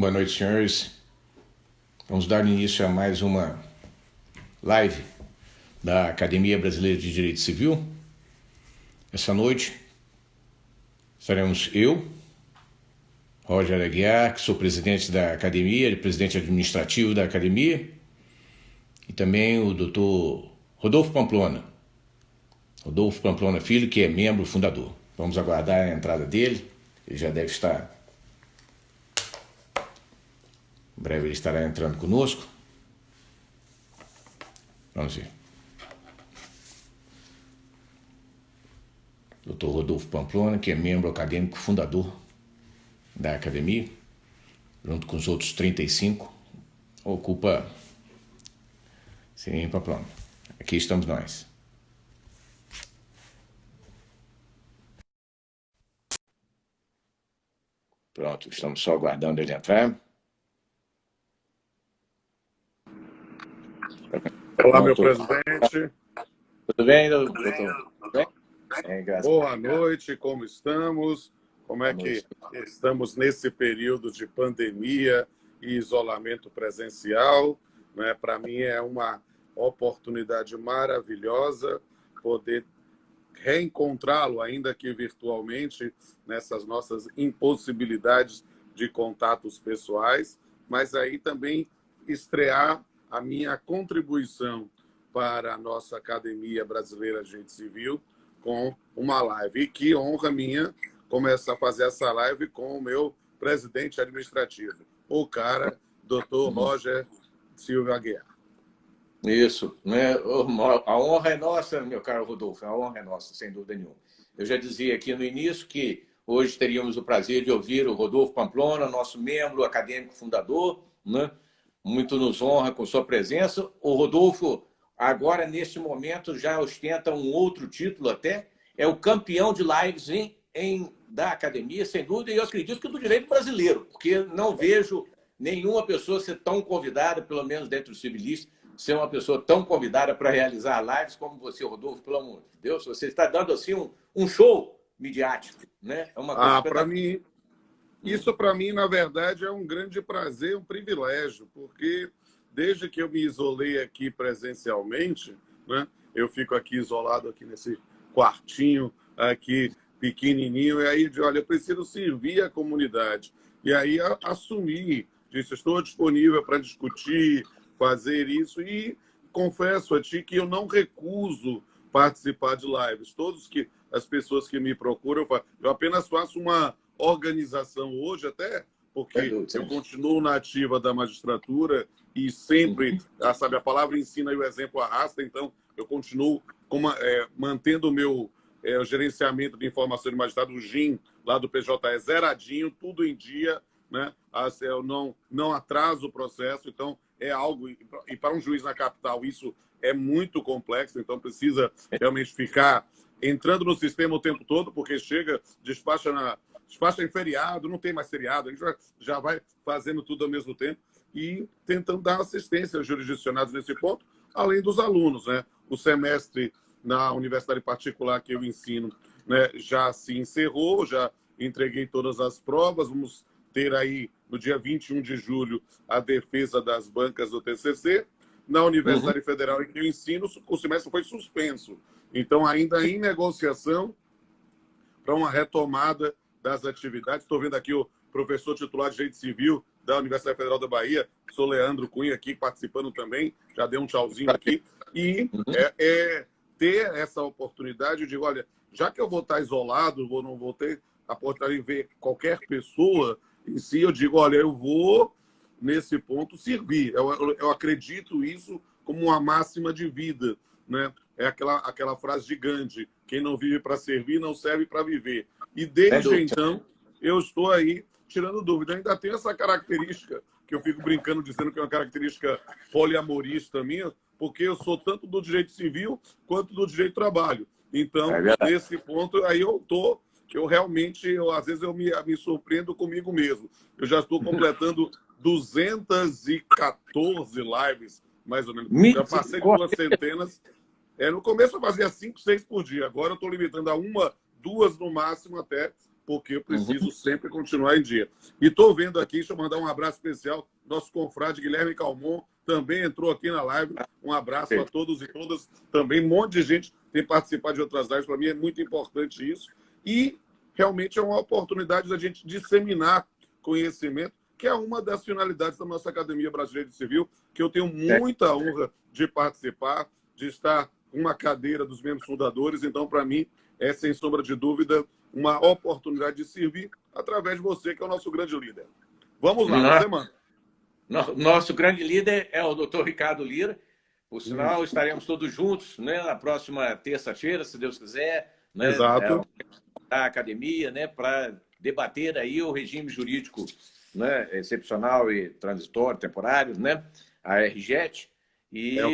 Boa noite, senhores. Vamos dar início a mais uma live da Academia Brasileira de Direito Civil. Essa noite estaremos eu, Roger Aguiar, que sou presidente da Academia, presidente administrativo da Academia, e também o doutor Rodolfo Pamplona. Rodolfo Pamplona Filho, que é membro fundador. Vamos aguardar a entrada dele, ele já deve estar... Em breve ele estará entrando conosco. Vamos ver. Dr. Rodolfo Pamplona, que é membro acadêmico fundador da Academia, junto com os outros 35, ocupa... Sim, Pamplona. Aqui estamos nós. Pronto, estamos só aguardando ele entrar. Olá, meu presidente. Tudo bem, doutor? Tudo bem? Boa noite, como estamos? Como é que estamos nesse período de pandemia e isolamento presencial? Né? Para mim é uma oportunidade maravilhosa poder reencontrá-lo, ainda que virtualmente, nessas nossas impossibilidades de contatos pessoais, mas aí também estrear a minha contribuição para a nossa Academia Brasileira de Direito Civil com uma live. E que honra minha começar a fazer essa live com o meu presidente administrativo, o cara, Dr. Roger Silva Aguiar. Isso, né? A honra é nossa, meu caro Rodolfo, a honra é nossa, sem dúvida nenhuma. Eu já dizia aqui no início que hoje teríamos o prazer de ouvir o Rodolfo Pamplona, nosso membro acadêmico fundador, né? Muito nos honra com sua presença. O Rodolfo, agora, neste momento, já ostenta um outro título até, é o campeão de lives da Academia, sem dúvida, e eu acredito que do direito brasileiro, porque não vejo nenhuma pessoa ser tão convidada, pelo menos dentro do civilista, ser uma pessoa tão convidada para realizar lives como você, Rodolfo, pelo amor de Deus. Você está dando assim um show midiático, né? É uma coisa para mim, isso para mim, na verdade, é um grande prazer, um privilégio, porque desde que eu me isolei aqui presencialmente, né, eu fico aqui isolado aqui nesse quartinho aqui pequenininho, e aí olha, eu preciso servir a comunidade. E aí assumi, disse, estou disponível para discutir, fazer isso, e confesso a ti que eu não recuso participar de lives. As pessoas que me procuram, eu apenas faço uma organização hoje, até porque eu continuo na ativa da magistratura e sempre, sabe, a palavra ensina e o exemplo arrasta, então eu continuo mantendo o meu gerenciamento de informação de magistrado, o GIM, lá do PJE, zeradinho, tudo em dia, né? Eu não atraso o processo, então é algo, e para um juiz na capital isso é muito complexo, então precisa realmente ficar entrando no sistema o tempo todo, porque chega, despacha em feriado, não tem mais feriado, a gente já vai fazendo tudo ao mesmo tempo e tentando dar assistência aos jurisdicionados nesse ponto, além dos alunos, né? O semestre na universidade particular que eu ensino, né, já se encerrou, já entreguei todas as provas, vamos ter aí no dia 21 de julho a defesa das bancas do TCC. Na Universidade Federal em que eu ensino, o semestre foi suspenso. Então, ainda em negociação para uma retomada das atividades. Estou vendo aqui o professor titular de Direito Civil da Universidade Federal da Bahia, sou Leandro Cunha, aqui participando também, já dei um tchauzinho aqui. E ter essa oportunidade, eu digo, olha, já que eu vou estar isolado, não vou ter a oportunidade de ver qualquer pessoa em si, eu digo, olha, eu vou, nesse ponto, servir. Eu acredito isso como uma máxima de vida, né? É aquela frase de Gandhi, quem não vive para servir, não serve para viver. E desde então, eu estou aí tirando dúvida. Eu ainda tenho essa característica, que eu fico brincando, dizendo que é uma característica poliamorista minha, porque eu sou tanto do direito civil quanto do direito do trabalho. Então, nesse ponto, aí às vezes eu me surpreendo comigo mesmo. Eu já estou completando 214 lives, mais ou menos. Já passei de 2 centenas. No começo eu fazia 5, 6 por dia. Agora eu estou limitando a 1, 2 no máximo, até porque eu preciso sempre continuar em dia. E estou vendo aqui, deixa eu mandar um abraço especial, nosso confrade Guilherme Calmon também entrou aqui na live. Um abraço a todos e todas. Também um monte de gente tem participado de outras lives. Para mim é muito importante isso. E realmente é uma oportunidade da gente disseminar conhecimento, que é uma das finalidades da nossa Academia Brasileira de Civil, que eu tenho muita honra de participar, de estar com uma cadeira dos membros fundadores. Então, para mim, é, sem sombra de dúvida, uma oportunidade de servir através de você, que é o nosso grande líder. Vamos lá, você manda. Nosso grande líder é o doutor Ricardo Lira. Por sinal, estaremos todos juntos, né, na próxima terça-feira, se Deus quiser. Né, Exato. A academia, né, para debater aí o regime jurídico, né, excepcional e transitório, temporário, né, a RJET. E... a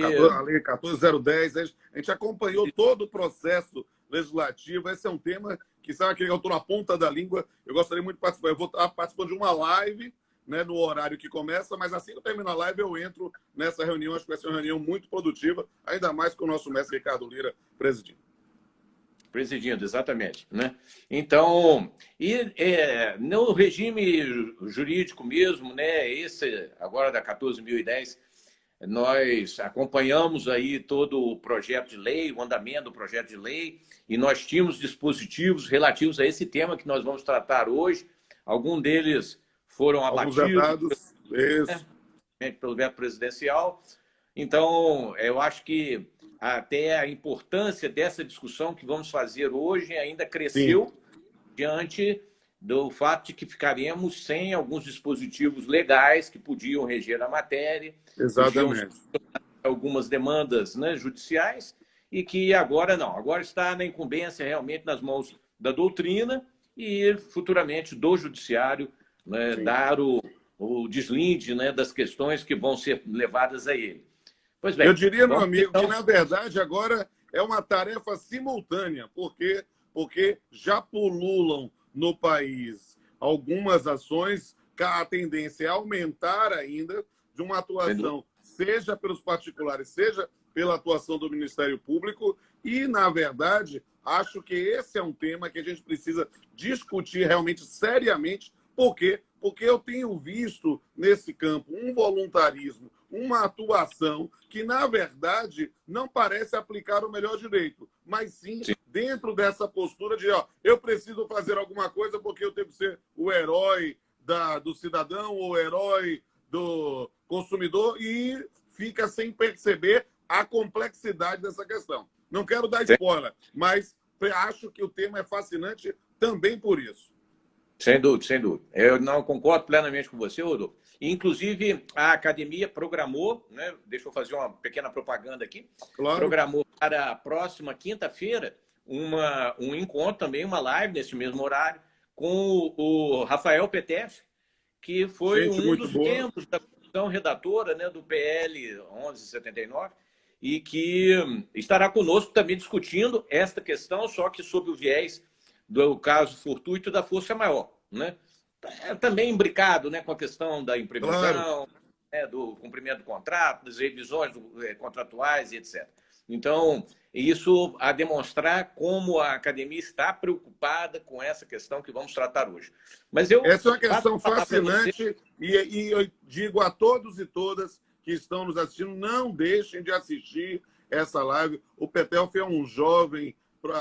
Lei 14.010. A gente acompanhou todo o processo legislativo. Esse é um tema que, sabe, que eu estou na ponta da língua. Eu gostaria muito de participar. Eu vou estar participando de uma live, né, no horário que começa, mas assim que eu terminar a live, eu entro nessa reunião. Acho que vai ser uma reunião muito produtiva, ainda mais com o nosso mestre Ricardo Lira presidindo. Presidindo, exatamente. Né? Então, no regime jurídico mesmo, né, esse agora da 14.010, nós acompanhamos aí todo o projeto de lei, o andamento do projeto de lei, e nós tínhamos dispositivos relativos a esse tema que nós vamos tratar hoje. Alguns deles foram abatidos pelo veto presidencial. Então, eu acho que até a importância dessa discussão que vamos fazer hoje ainda cresceu diante do fato de que ficaremos sem alguns dispositivos legais que podiam reger a matéria. Exatamente. Algumas demandas, né, judiciais, e que agora não. Agora está na incumbência realmente nas mãos da doutrina e futuramente do judiciário, né, dar o deslinde, né, das questões que vão ser levadas a ele. Pois bem, eu diria, meu amigo, que na verdade agora é uma tarefa simultânea, porque já pululam no país algumas ações, a tendência é aumentar ainda de uma atuação, seja pelos particulares, seja pela atuação do Ministério Público, e, na verdade, acho que esse é um tema que a gente precisa discutir realmente seriamente. Por quê? Porque eu tenho visto nesse campo um voluntarismo, uma atuação que, na verdade, não parece aplicar o melhor direito, mas sim dentro dessa postura de, eu preciso fazer alguma coisa porque eu tenho que ser o herói do cidadão, o herói do consumidor, e fica sem perceber a complexidade dessa questão. Não quero dar spoiler, mas acho que o tema é fascinante também por isso. Sem dúvida, sem dúvida. Eu não concordo plenamente com você, Rodolfo. Inclusive, a academia programou, né, deixa eu fazer uma pequena propaganda aqui, programou para a próxima quinta-feira um encontro também, uma live nesse mesmo horário, com o Rafael Petef, que foi um dos membros da comissão redatora, né, do PL 1179, e que estará conosco também discutindo esta questão, só que sob o viés do caso fortuito da força maior, né? Também imbricado, né, com a questão da imprevisão, né, do cumprimento do contrato, das revisões contratuais e etc. Então, isso a demonstrar como a academia está preocupada com essa questão que vamos tratar hoje. Mas essa é uma questão fascinante e eu digo a todos e todas que estão nos assistindo, não deixem de assistir essa live. O Petelf é um jovem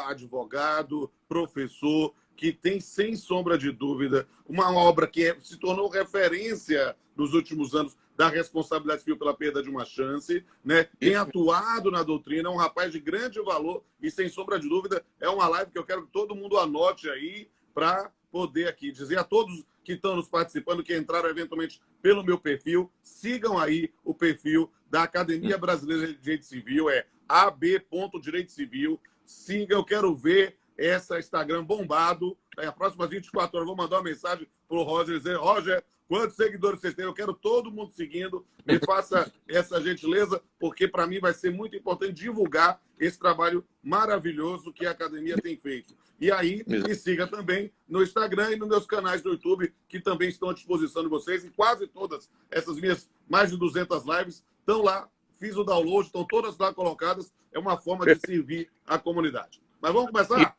advogado, professor, que tem, sem sombra de dúvida, uma obra que se tornou referência nos últimos anos da responsabilidade civil pela perda de uma chance, né? Tem atuado na doutrina, é um rapaz de grande valor e, sem sombra de dúvida, é uma live que eu quero que todo mundo anote aí para poder aqui dizer a todos que estão nos participando, que entraram eventualmente pelo meu perfil, sigam aí o perfil da Academia Brasileira de Direito Civil, é ab.direito civil. Siga, eu quero ver essa Instagram bombado. As próximas 24 horas eu vou mandar uma mensagem para o Roger dizer: Roger, quantos seguidores vocês têm? Eu quero todo mundo seguindo. Me faça essa gentileza, porque para mim vai ser muito importante divulgar esse trabalho maravilhoso que a academia tem feito. E aí, me siga também no Instagram e nos meus canais do YouTube, que também estão à disposição de vocês. E quase todas essas minhas mais de 200 lives estão lá. Fiz o download, estão todas lá colocadas. É uma forma de servir a comunidade. Mas vamos começar?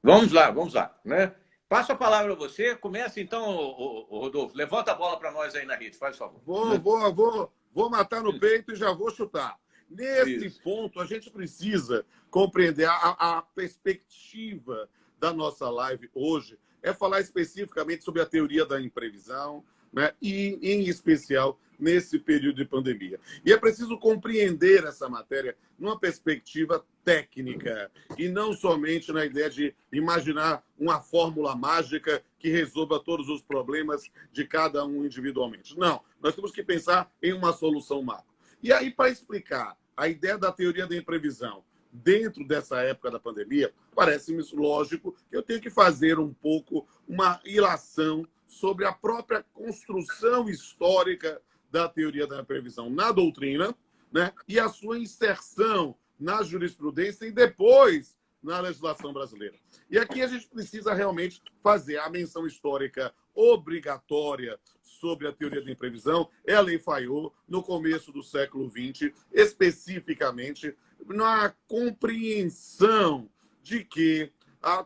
Vamos lá, vamos lá. Né? Passo a palavra a você. Começa então, Rodolfo. Levanta a bola para nós aí na rede, faz favor. Vou matar no peito e já vou chutar. Nesse ponto, a gente precisa compreender a perspectiva da nossa live hoje é falar especificamente sobre a teoria da imprevisão, né? E, em especial, nesse período de pandemia. E é preciso compreender essa matéria numa perspectiva técnica e não somente na ideia de imaginar uma fórmula mágica que resolva todos os problemas de cada um individualmente. Não, nós temos que pensar em uma solução macro. E aí, para explicar a ideia da teoria da imprevisão dentro dessa época da pandemia, parece-me lógico que eu tenho que fazer um pouco uma ilação sobre a própria construção histórica da teoria da previsão na doutrina, né, e a sua inserção na jurisprudência e depois na legislação brasileira. E aqui a gente precisa realmente fazer a menção histórica obrigatória sobre a teoria da imprevisão, é a Lei Fayot, no começo do século XX, especificamente na compreensão de que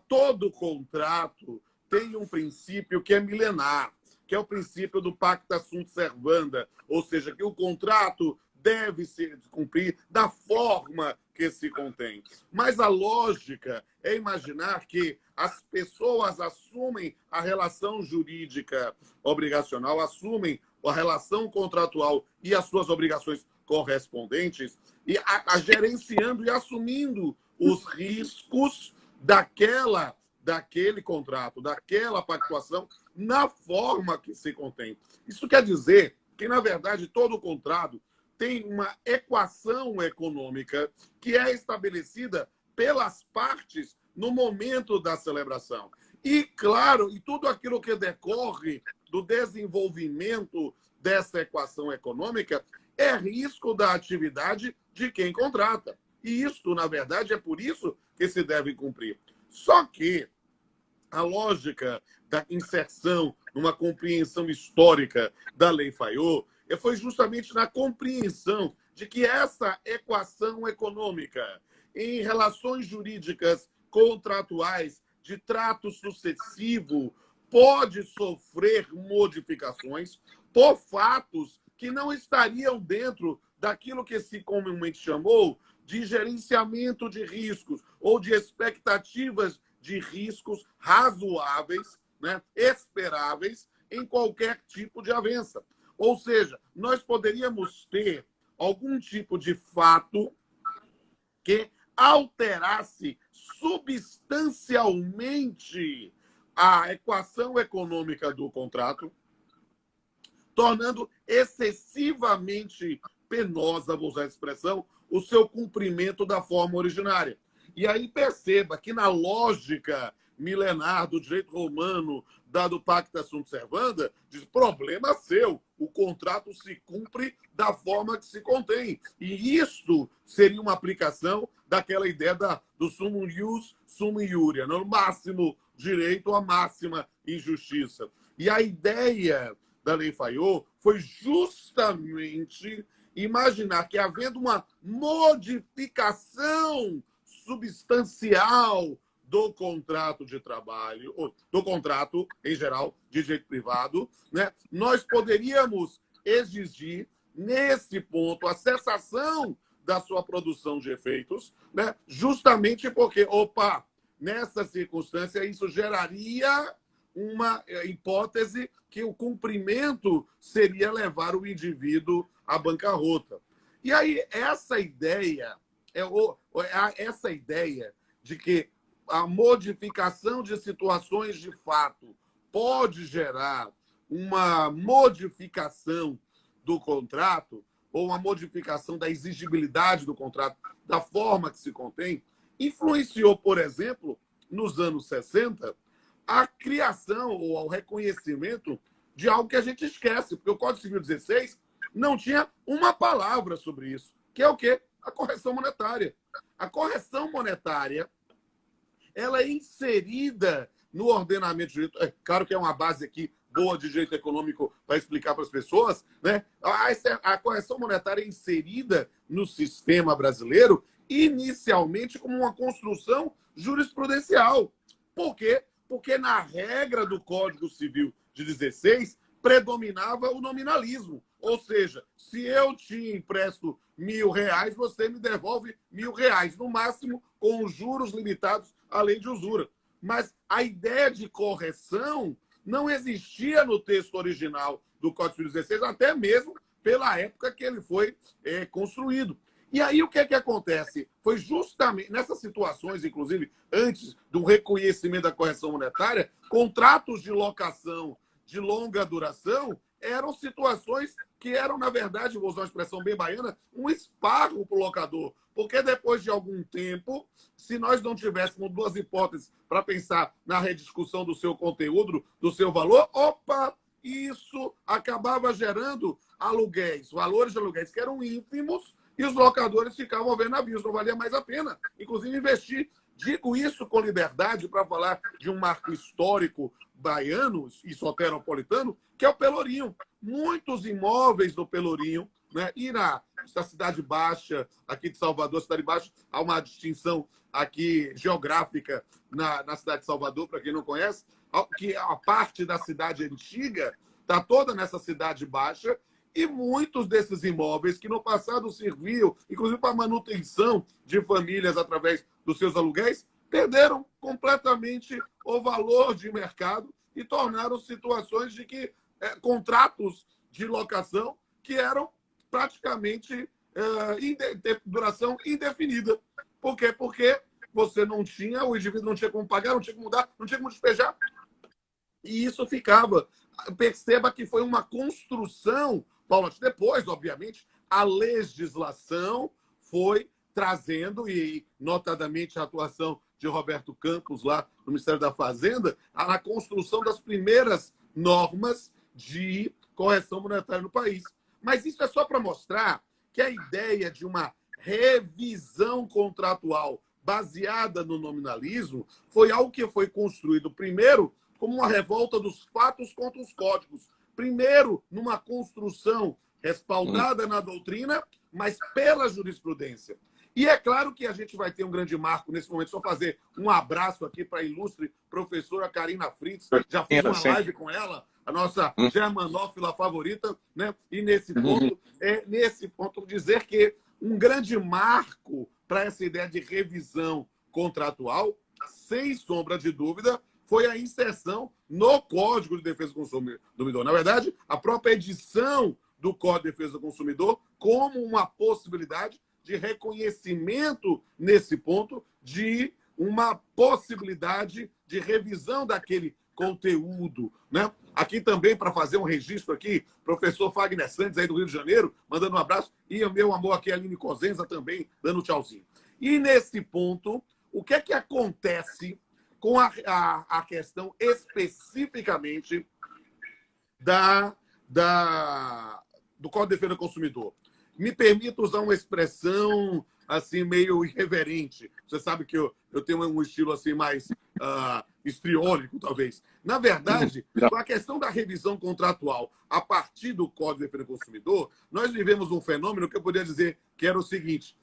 todo contrato tem um princípio que é milenar, que é o princípio do pacta sunt servanda, ou seja, que o contrato deve se cumprir da forma que se contém. Mas a lógica é imaginar que as pessoas assumem a relação jurídica obrigacional, assumem a relação contratual e as suas obrigações correspondentes, e gerenciando e assumindo os riscos daquele contrato, daquela pactuação, na forma que se contém. Isso quer dizer que, na verdade, todo contrato tem uma equação econômica que é estabelecida pelas partes no momento da celebração. E, claro, e tudo aquilo que decorre do desenvolvimento dessa equação econômica é risco da atividade de quem contrata. E isto, na verdade, é por isso que se deve cumprir. Só que a lógica da inserção numa compreensão histórica da Lei Fayot foi justamente na compreensão de que essa equação econômica em relações jurídicas contratuais de trato sucessivo pode sofrer modificações por fatos que não estariam dentro daquilo que se comumente chamou de gerenciamento de riscos ou de expectativas de riscos razoáveis, né, esperáveis em qualquer tipo de avença. Ou seja, nós poderíamos ter algum tipo de fato que alterasse substancialmente a equação econômica do contrato, tornando excessivamente penosa, vou usar a expressão, o seu cumprimento da forma originária. E aí perceba que na lógica milenar do direito romano, dado pacta sunt servanda, diz problema seu, o contrato se cumpre da forma que se contém. E isto seria uma aplicação daquela ideia do summum ius, summum iuria, no máximo direito à máxima injustiça. E a ideia da Lei Fayot foi justamente imaginar que, havendo uma modificação substancial do contrato de trabalho, ou do contrato, em geral, de direito privado, né, nós poderíamos exigir, nesse ponto, a cessação da sua produção de efeitos, né, justamente porque, nessa circunstância, isso geraria uma hipótese que o cumprimento seria levar o indivíduo à bancarrota. E aí, essa ideia de que a modificação de situações de fato pode gerar uma modificação do contrato ou uma modificação da exigibilidade do contrato, da forma que se contém, influenciou, por exemplo, nos anos 60, a criação ou ao reconhecimento de algo que a gente esquece, porque o Código Civil 16 não tinha uma palavra sobre isso, que é o quê? A correção monetária. A correção monetária, ela é inserida no ordenamento jurídico. É claro que é uma base aqui boa de direito econômico para explicar para as pessoas, né? A correção monetária é inserida no sistema brasileiro inicialmente como uma construção jurisprudencial. Por quê? Porque na regra do Código Civil de 16 predominava o nominalismo. Ou seja, se eu te empresto R$ 1.000, você me devolve R$ 1.000, no máximo com os juros limitados à lei de usura. Mas a ideia de correção não existia no texto original do Código Civil 16, até mesmo pela época que ele foi construído. E aí o que é que acontece? Foi justamente nessas situações, inclusive, antes do reconhecimento da correção monetária, contratos de locação de longa duração eram situações que eram, na verdade, vou usar uma expressão bem baiana, um esparro para o locador. Porque depois de algum tempo, se nós não tivéssemos duas hipóteses para pensar na rediscussão do seu conteúdo, do seu valor, opa, isso acabava gerando aluguéis, valores de aluguéis que eram ínfimos, e os locadores ficavam vendo navios, não valia mais a pena, inclusive, investir. Digo isso com liberdade para falar de um marco histórico baiano e soteropolitano, que é o Pelourinho. Muitos imóveis do Pelourinho, né? E na Cidade Baixa, aqui de Salvador, Cidade Baixa, há uma distinção aqui geográfica na cidade de Salvador, para quem não conhece, que a parte da cidade antiga está toda nessa Cidade Baixa, e muitos desses imóveis que no passado serviam, inclusive para manutenção de famílias através dos seus aluguéis, perderam completamente o valor de mercado e tornaram situações de que contratos de locação que eram praticamente de duração indefinida. Por quê? Porque você não tinha, o indivíduo não tinha como pagar, não tinha como mudar, não tinha como despejar. E isso ficava. Perceba que foi uma construção, Paulo. Depois, obviamente, a legislação foi trazendo, e notadamente a atuação de Roberto Campos lá no Ministério da Fazenda, na construção das primeiras normas de correção monetária no país. Mas isso é só para mostrar que a ideia de uma revisão contratual baseada no nominalismo foi algo que foi construído primeiro como uma revolta dos fatos contra os códigos. Primeiro, numa construção respaldada na doutrina, mas pela jurisprudência. E é claro que a gente vai ter um grande marco nesse momento. Só fazer um abraço aqui para a ilustre professora Karina Fritz. Já fiz uma live com ela, a nossa germanófila favorita, né? E nesse ponto, dizer que um grande marco para essa ideia de revisão contratual, sem sombra de dúvida, foi a inserção no Código de Defesa do Consumidor. Na verdade, a própria edição do Código de Defesa do Consumidor como uma possibilidade de reconhecimento, nesse ponto, de uma possibilidade de revisão daquele conteúdo, né? Aqui também, para fazer um registro aqui, professor Fagner Santos, aí do Rio de Janeiro, mandando um abraço, e o meu amor aqui, Aline Cosenza, também, dando um tchauzinho. E nesse ponto, o que é que acontece com a questão especificamente do Código de Defesa do Consumidor? Me permita usar uma expressão assim meio irreverente. Você sabe que eu tenho um estilo assim mais histriônico, talvez. Na verdade, com a questão da revisão contratual a partir do Código de Defesa do Consumidor, nós vivemos um fenômeno que eu poderia dizer que era o seguinte.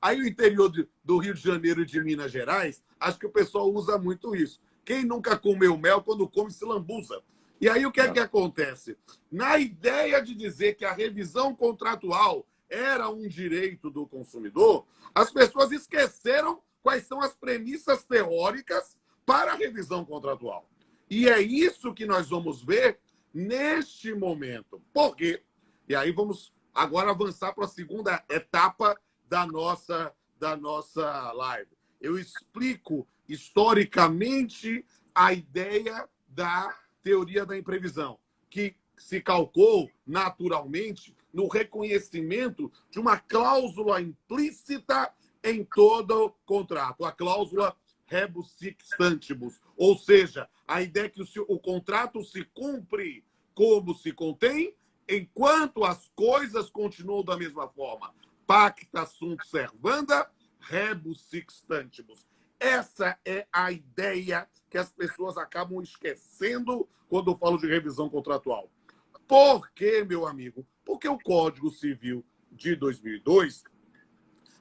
Aí o interior do Rio de Janeiro e de Minas Gerais, acho que o pessoal usa muito isso. Quem nunca comeu mel, quando come, se lambuza. E aí o que é que acontece? Na ideia de dizer que a revisão contratual era um direito do consumidor, as pessoas esqueceram quais são as premissas teóricas para a revisão contratual. E é isso que nós vamos ver neste momento. Por quê? E aí vamos agora avançar para a segunda etapa da nossa live. Eu explico historicamente a ideia da teoria da imprevisão, que se calcou naturalmente no reconhecimento de uma cláusula implícita em todo o contrato, a cláusula rebus sic stantibus, ou seja, a ideia que o contrato se cumpre como se contém, enquanto as coisas continuam da mesma forma. Pacta sunt servanda, rebus sic stantibus. Essa é a ideia que as pessoas acabam esquecendo quando eu falo de revisão contratual. Por quê, meu amigo? Porque o Código Civil de 2002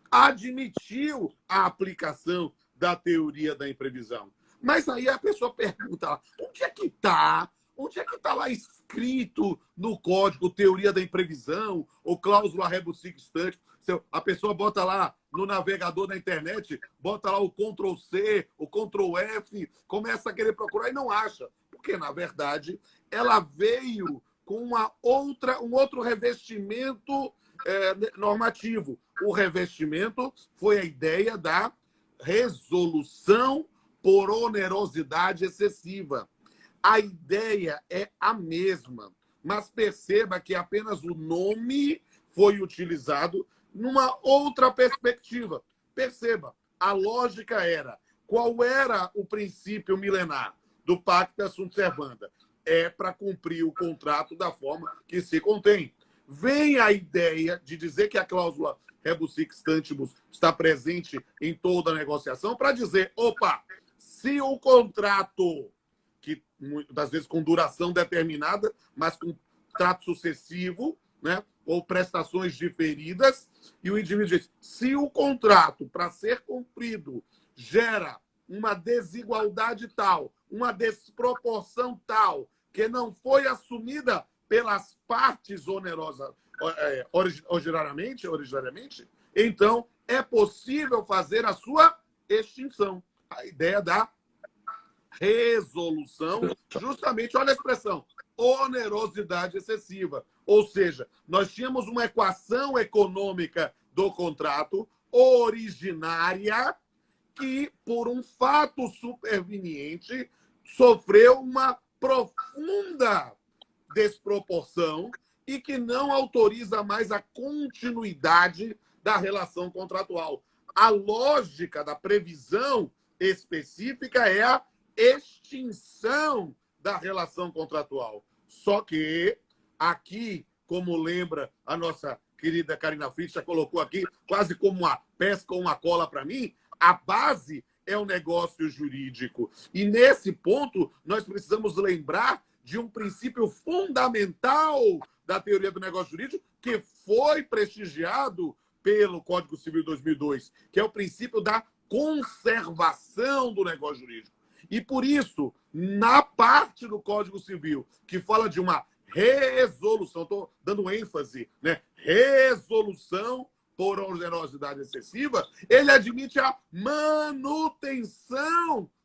admitiu a aplicação da teoria da imprevisão. Mas aí a pessoa pergunta lá, onde é que está? Onde é que está lá escrito no código teoria da imprevisão ou cláusula rebus sic stante? A pessoa bota lá no navegador da internet, bota lá o Ctrl+C, o Ctrl+F, começa a querer procurar e não acha. Porque, na verdade, ela veio com um outro revestimento normativo. O revestimento foi a ideia da resolução por onerosidade excessiva. A ideia é a mesma, mas perceba que apenas o nome foi utilizado numa outra perspectiva. Perceba, a lógica era, qual era o princípio milenar do Pacta Sunt Servanda? É para cumprir o contrato da forma que se contém. Vem a ideia de dizer que a cláusula rebus sic stantibus está presente em toda a negociação para dizer, opa, se o contrato, que muitas vezes com duração determinada, mas com trato sucessivo, né, ou prestações diferidas, e o indivíduo diz, se o contrato, para ser cumprido, gera uma desigualdade tal, uma desproporção tal, que não foi assumida pelas partes onerosas originariamente, então é possível fazer a sua extinção. A ideia da resolução, justamente, olha a expressão, onerosidade excessiva. Ou seja, nós tínhamos uma equação econômica do contrato originária que, por um fato superveniente, sofreu uma profunda desproporção e que não autoriza mais a continuidade da relação contratual. A lógica da previsão específica é a extinção da relação contratual. Só que aqui, como lembra a nossa querida Carina Fritz, já colocou aqui, quase como uma pesca ou uma cola para mim, a base é o negócio jurídico. E nesse ponto, nós precisamos lembrar de um princípio fundamental da teoria do negócio jurídico que foi prestigiado pelo Código Civil de 2002, que é o princípio da conservação do negócio jurídico. E por isso, na parte do Código Civil que fala de uma resolução, estou dando ênfase, né? Resolução por onerosidade excessiva, ele admite a manutenção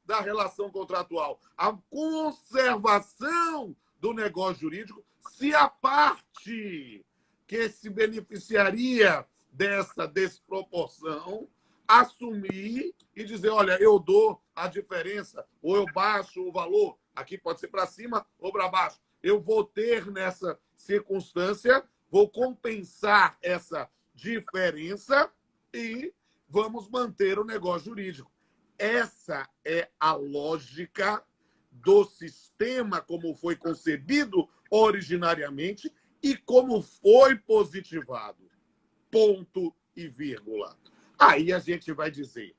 da relação contratual, a conservação do negócio jurídico, se a parte que se beneficiaria dessa desproporção assumir e dizer, olha, eu dou a diferença, ou eu baixo o valor, aqui pode ser para cima ou para baixo. Eu vou ter nessa circunstância, vou compensar essa diferença e vamos manter o negócio jurídico. Essa é a lógica do sistema como foi concebido originariamente e como foi positivado. Ponto e vírgula. Aí a gente vai dizer,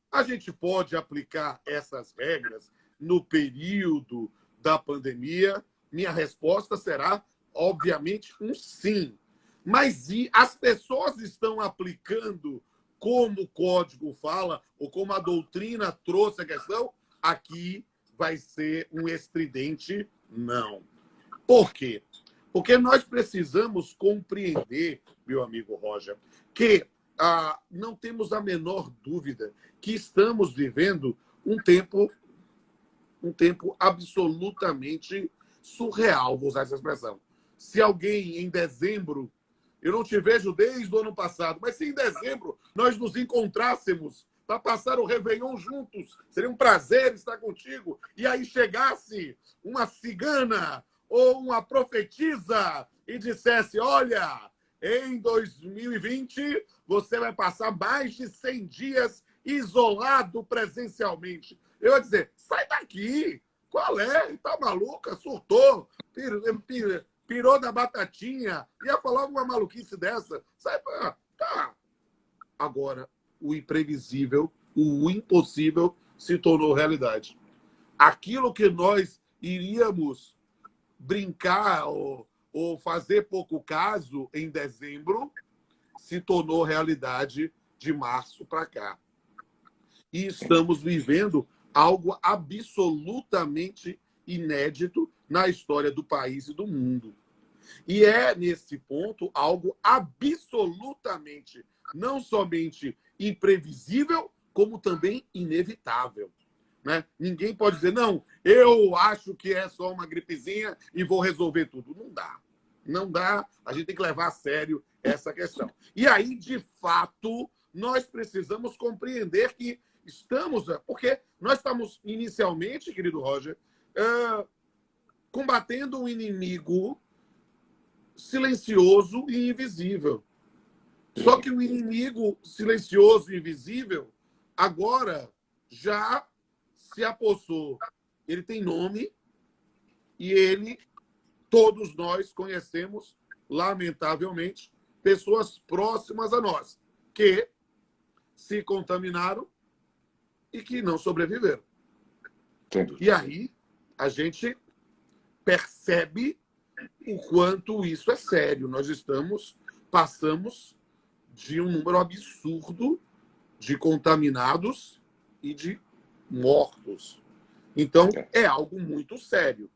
a gente pode aplicar essas regras no período da pandemia? Minha resposta será, obviamente, um sim. Mas as pessoas estão aplicando como o código fala, ou como a doutrina trouxe a questão? Aqui vai ser um estridente não. Por quê? Porque nós precisamos compreender, meu amigo Roger, que não temos a menor dúvida que estamos vivendo um tempo absolutamente surreal, vou usar essa expressão. Se alguém em dezembro, eu não te vejo desde o ano passado, mas se em dezembro nós nos encontrássemos para passar o Réveillon juntos, seria um prazer estar contigo, e aí chegasse uma cigana ou uma profetisa e dissesse, olha, em 2020 você vai passar mais de 100 dias isolado presencialmente. Eu ia dizer, sai daqui, qual é? Tá maluca? Surtou? Pirou da batatinha? Ia falar uma maluquice dessa? Sai pra... Tá. Agora, o imprevisível, o impossível se tornou realidade. Aquilo que nós iríamos brincar ou fazer pouco caso em dezembro se tornou realidade de março para cá. E estamos vivendo algo absolutamente inédito na história do país e do mundo. E é, nesse ponto, algo absolutamente não somente imprevisível, como também inevitável. Né? Ninguém pode dizer, não, eu acho que é só uma gripezinha e vou resolver tudo. Não dá. Não dá. A gente tem que levar a sério essa questão. E aí, de fato, nós precisamos compreender que estamos... Porque nós estamos, inicialmente, querido Roger, combatendo um inimigo silencioso e invisível. Só que o inimigo silencioso e invisível agora já se apossou. Ele tem nome e ele, todos nós conhecemos, lamentavelmente, pessoas próximas a nós que se contaminaram e que não sobreviveram. E aí a gente percebe o quanto isso é sério. Nós passamos de um número absurdo de contaminados e de mortos. Então, é algo muito sério.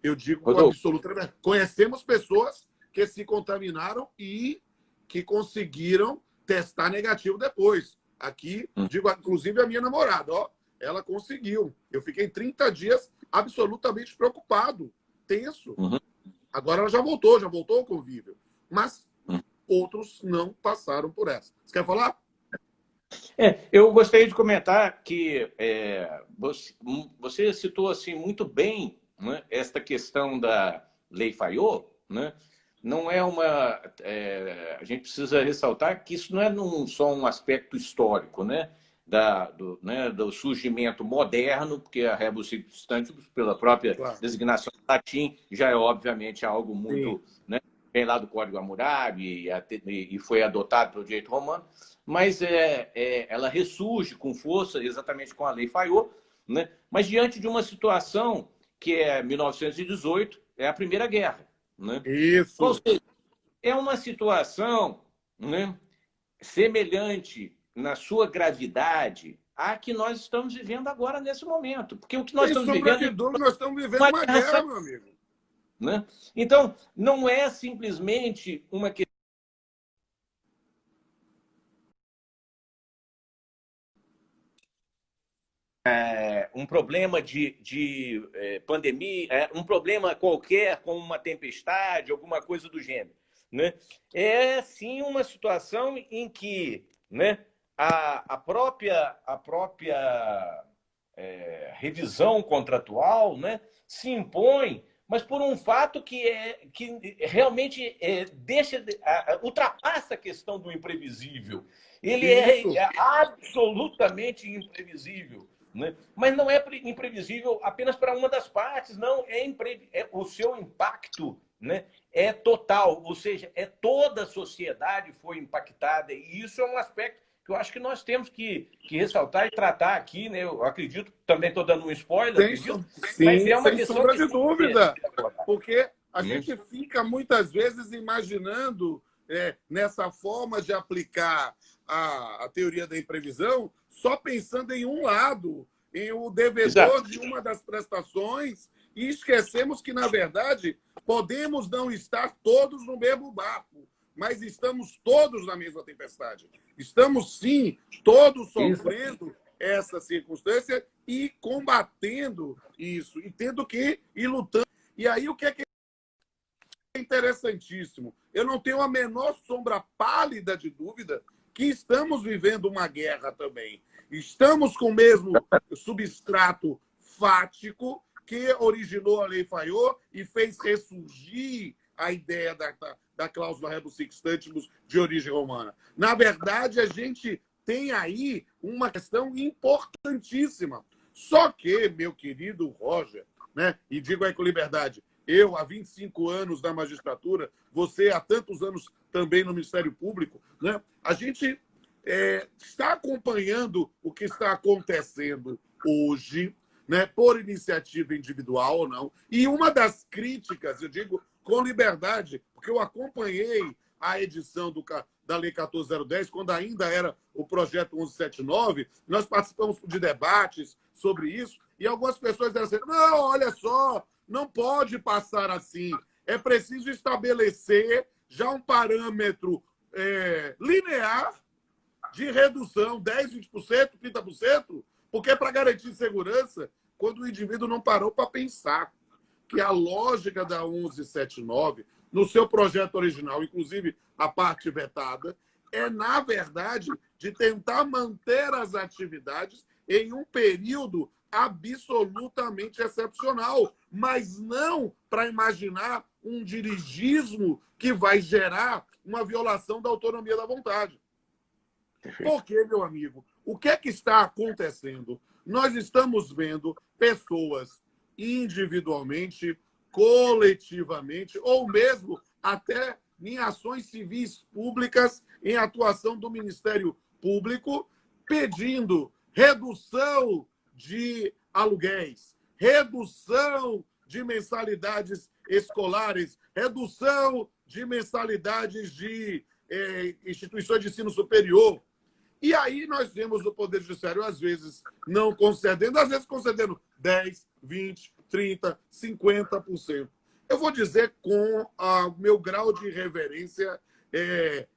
Eu digo com absoluta verdade. Conhecemos pessoas que se contaminaram e que conseguiram testar negativo depois. Aqui, digo, inclusive a minha namorada, ó, ela conseguiu. Eu fiquei 30 dias absolutamente preocupado, tenso. Agora ela já voltou ao convívio. Mas outros não passaram por essa. Você quer falar? Eu gostaria de comentar que você citou assim, muito bem, né, esta questão da Lei Fayot, né? Não é uma... a gente precisa ressaltar que isso não é só um aspecto histórico, né? Do surgimento moderno, porque a rebus sic stantibus, pela própria designação do latim, já é obviamente algo muito... Né, vem lá do Código Hammurabi e foi adotado pelo direito romano, mas ela ressurge com força exatamente com a Lei Fayot, né? Mas diante de uma situação que é 1918, é a Primeira Guerra. Né? Isso. Ou seja, é uma situação, né, semelhante na sua gravidade à que nós estamos vivendo agora nesse momento. Porque o que nós estamos vivendo... nós estamos vivendo uma guerra, meu amigo. Né? Então, não é simplesmente uma questão um problema de pandemia, um problema qualquer, como uma tempestade, alguma coisa do gênero. Né? É, sim, uma situação em que, né, a própria revisão contratual, né, se impõe, mas por um fato que realmente ultrapassa a questão do imprevisível. Ele é absolutamente imprevisível. Né? Mas não é imprevisível apenas para uma das partes, não. O seu impacto, né, é total, ou seja, toda a sociedade foi impactada, e isso é um aspecto que eu acho que nós temos que ressaltar e tratar aqui. Né? Eu acredito, também estou dando um spoiler, mas é uma questão sombra de dúvida, porque a gente fica muitas vezes imaginando nessa forma de aplicar a teoria da imprevisão, só pensando em um lado, em o devedor de uma das prestações, e esquecemos que, na verdade, podemos não estar todos no mesmo barco, mas estamos todos na mesma tempestade. Estamos, sim, todos sofrendo essa circunstância e combatendo isso, e tendo que ir lutando. E aí, o que é interessantíssimo? Eu não tenho a menor sombra pálida de dúvida que estamos vivendo uma guerra também. Estamos com o mesmo substrato fático que originou a Lei Fayot e fez ressurgir a ideia da cláusula rebus sic stantibus de origem romana. Na verdade, a gente tem aí uma questão importantíssima. Só que, meu querido Roger, né, e digo aí com liberdade, eu há 25 anos na magistratura, você há tantos anos também no Ministério Público, né, a gente está acompanhando o que está acontecendo hoje, né, por iniciativa individual ou não. E uma das críticas, eu digo com liberdade, porque eu acompanhei a edição da Lei 14.010, quando ainda era o projeto 1179, nós participamos de debates sobre isso, e algumas pessoas disseram assim, não, olha só, não pode passar assim, é preciso estabelecer já um parâmetro linear de redução, 10%, 20%, 30%, porque é para garantir segurança quando o indivíduo não parou para pensar que a lógica da 1179, no seu projeto original, inclusive a parte vetada, é, na verdade, de tentar manter as atividades em um período absolutamente excepcional, mas não para imaginar um dirigismo que vai gerar uma violação da autonomia da vontade. Porque, meu amigo, o que é que está acontecendo? Nós estamos vendo pessoas individualmente, coletivamente, ou mesmo até em ações civis públicas, em atuação do Ministério Público, pedindo redução de aluguéis, redução de mensalidades escolares, redução de mensalidades de instituições de ensino superior. E aí nós vemos o Poder Judiciário, às vezes, não concedendo, às vezes concedendo 10%, 20%, 30%, 50%. Eu vou dizer com o meu grau de reverência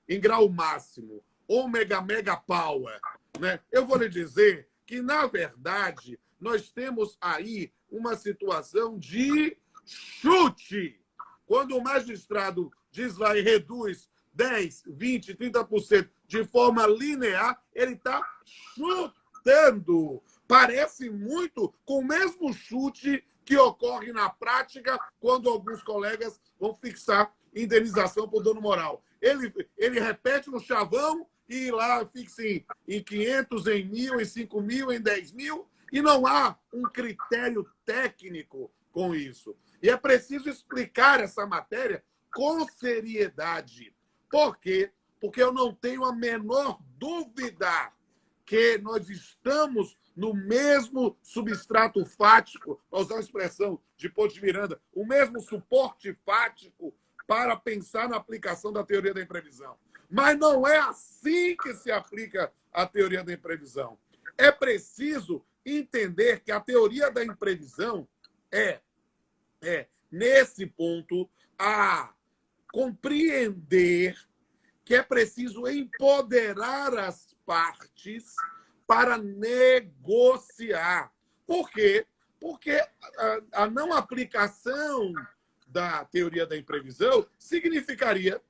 em grau máximo, ômega mega power. Né? Eu vou lhe dizer que, na verdade, nós temos aí uma situação de chute. Quando o magistrado diz lá e reduz 10%, 20%, 30% de forma linear, ele está chutando. Parece muito com o mesmo chute que ocorre na prática quando alguns colegas vão fixar indenização por dano moral. Ele repete no chavão e lá fixa em 500, em 1.000, em 5.000, em 10.000, e não há um critério técnico com isso. E é preciso explicar essa matéria com seriedade. Por quê? Porque eu não tenho a menor dúvida que nós estamos no mesmo substrato fático, para usar a expressão de Ponte de Miranda, o mesmo suporte fático para pensar na aplicação da teoria da imprevisão. Mas não é assim que se aplica a teoria da imprevisão. É preciso entender que a teoria da imprevisão nesse ponto, a compreender que é preciso empoderar as partes para negociar. Por quê? Porque a não aplicação da teoria da imprevisão significaria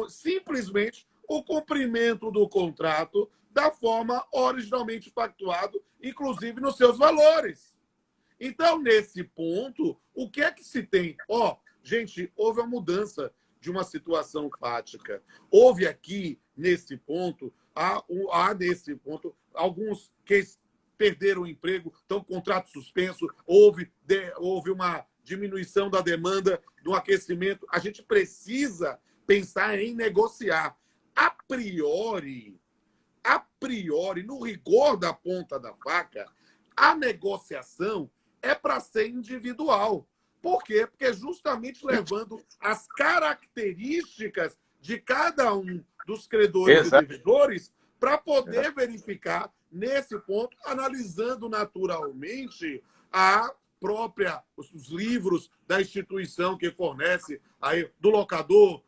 simplesmente o cumprimento do contrato da forma originalmente pactuado, inclusive nos seus valores. Então, nesse ponto, o que é que se tem? Gente, houve uma mudança de uma situação fática. Houve aqui, nesse ponto, nesse ponto, alguns que perderam o emprego, estão com contrato suspenso, houve uma diminuição da demanda, do aquecimento. A gente precisa pensar em negociar. A priori, no rigor da ponta da faca, a negociação é para ser individual. Por quê? Porque justamente levando as características de cada um dos credores e devedores para poder verificar, nesse ponto, analisando naturalmente os livros da instituição que fornece, aí, do locador,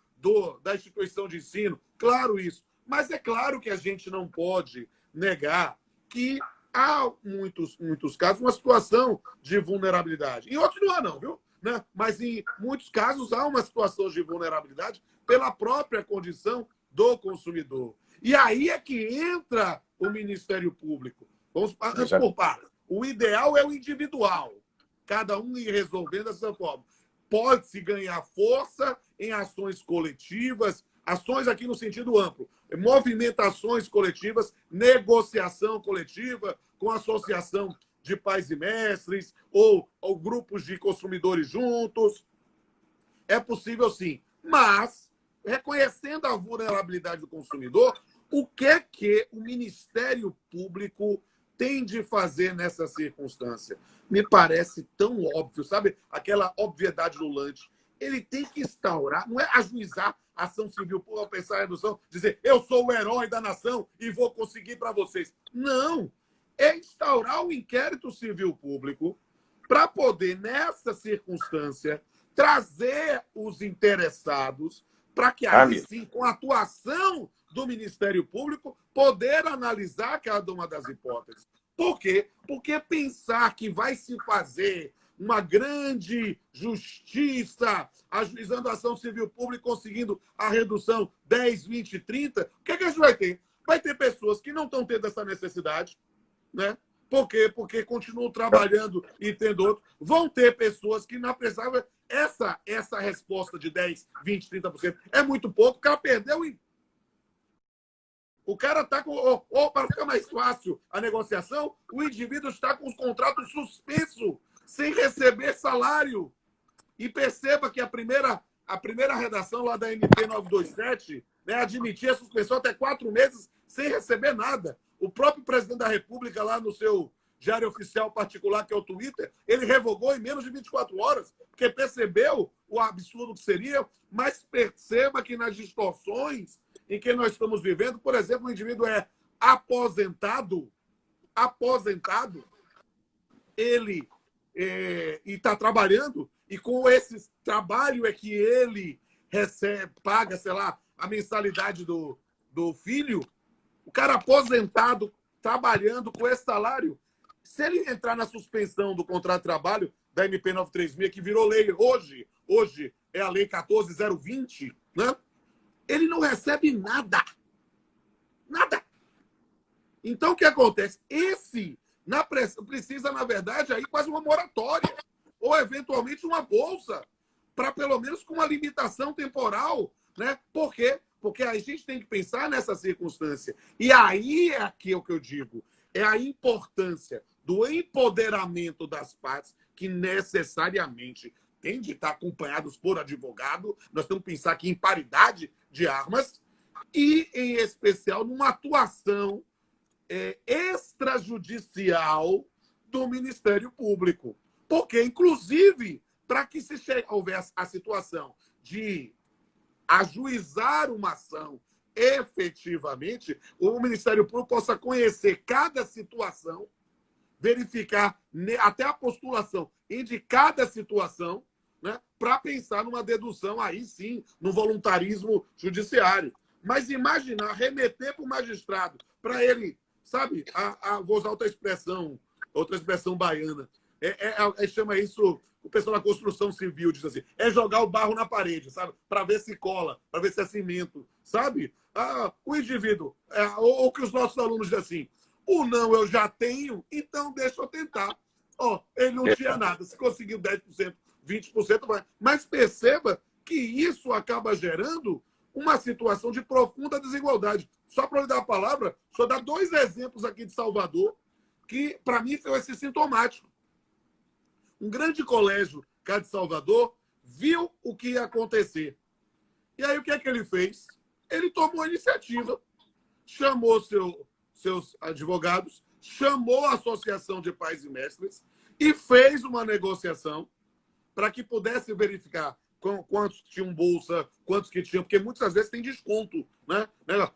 da instituição de ensino. Claro isso. Mas é claro que a gente não pode negar que há muitos casos uma situação de vulnerabilidade. Em outros não há, não, viu? Né? Mas em muitos casos há uma situação de vulnerabilidade pela própria condição do consumidor. E aí é que entra o Ministério Público. Vamos por partes. O ideal é o individual, cada um ir resolvendo dessa forma. Pode-se ganhar força em ações coletivas, ações aqui no sentido amplo, movimentações coletivas, negociação coletiva com associação de pais e mestres ou grupos de consumidores juntos. É possível, sim. Mas, reconhecendo a vulnerabilidade do consumidor, o que o Ministério Público tem de fazer nessa circunstância? Me parece tão óbvio, sabe? Aquela obviedade lulante. ele tem que instaurar, não é ajuizar a ação civil por pensar em redução, dizer eu sou o herói da nação e vou conseguir para vocês. Não. É instaurar o inquérito civil público para poder, nessa circunstância, trazer os interessados para que aí sim, com a atuação do Ministério Público, poder analisar cada uma das hipóteses. Por quê? Porque pensar que vai se fazer uma grande justiça ajuizando a ação civil pública, conseguindo a redução 10, 20, 30, o que é que a gente vai ter? Vai ter pessoas que não estão tendo essa necessidade, né? Por quê? Porque continuam trabalhando e tendo outros. Vão ter pessoas que não precisavam. Essa resposta de 10, 20, 30% é muito pouco. O cara perdeu. O cara está com. Ou para ficar mais fácil a negociação, o indivíduo está com os contratos suspensos, sem receber salário. E perceba que a primeira redação lá da MP 927, né, admitia a suspensão até 4 meses sem receber nada. O próprio presidente da República, lá no seu diário oficial particular, que é o Twitter, ele revogou em menos de 24 horas, porque percebeu o absurdo que seria, mas perceba que nas distorções em que nós estamos vivendo, por exemplo, o indivíduo é aposentado, ele e está trabalhando, e com esse trabalho é que ele recebe, paga, sei lá, a mensalidade do filho. O cara aposentado, trabalhando com esse salário, se ele entrar na suspensão do contrato de trabalho da MP 936, que virou lei hoje é a lei 14.020, né? Ele não recebe nada. Nada. Então, o que acontece? Precisa, na verdade, aí quase uma moratória, ou eventualmente uma bolsa, para pelo menos com uma limitação temporal, né? Por quê? Porque a gente tem que pensar nessa circunstância. E aí é aqui o que eu digo, é a importância do empoderamento das partes, que necessariamente tem de estar acompanhados por advogado. Nós temos que pensar aqui em paridade de armas e, em especial, numa atuação extrajudicial do Ministério Público. Porque, inclusive, para que se houvesse a situação de ajuizar uma ação efetivamente, o Ministério Público possa conhecer cada situação, verificar até a postulação de cada situação, né, para pensar numa dedução, aí sim, no voluntarismo judiciário. Mas imaginar, remeter para o magistrado, para ele, sabe, vou usar outra expressão baiana, chama isso, o pessoal da construção civil diz assim, é jogar o barro na parede, sabe, para ver se cola, para ver se é cimento, sabe? O indivíduo, ou que os nossos alunos dizem assim, o não eu já tenho, então deixa eu tentar. Ele não tinha nada, se conseguiu 10%, 20%, vai. Mas perceba que isso acaba gerando uma situação de profunda desigualdade. Só para lhe dar a palavra, só dar 2 exemplos aqui de Salvador, que para mim foi esse sintomático. Um grande colégio cá de Salvador viu o que ia acontecer. E aí o que é que ele fez? Ele tomou a iniciativa, chamou seus advogados, chamou a Associação de Pais e Mestres e fez uma negociação para que pudesse verificar quantos tinham bolsa, quantos que tinham, porque muitas vezes tem desconto, né?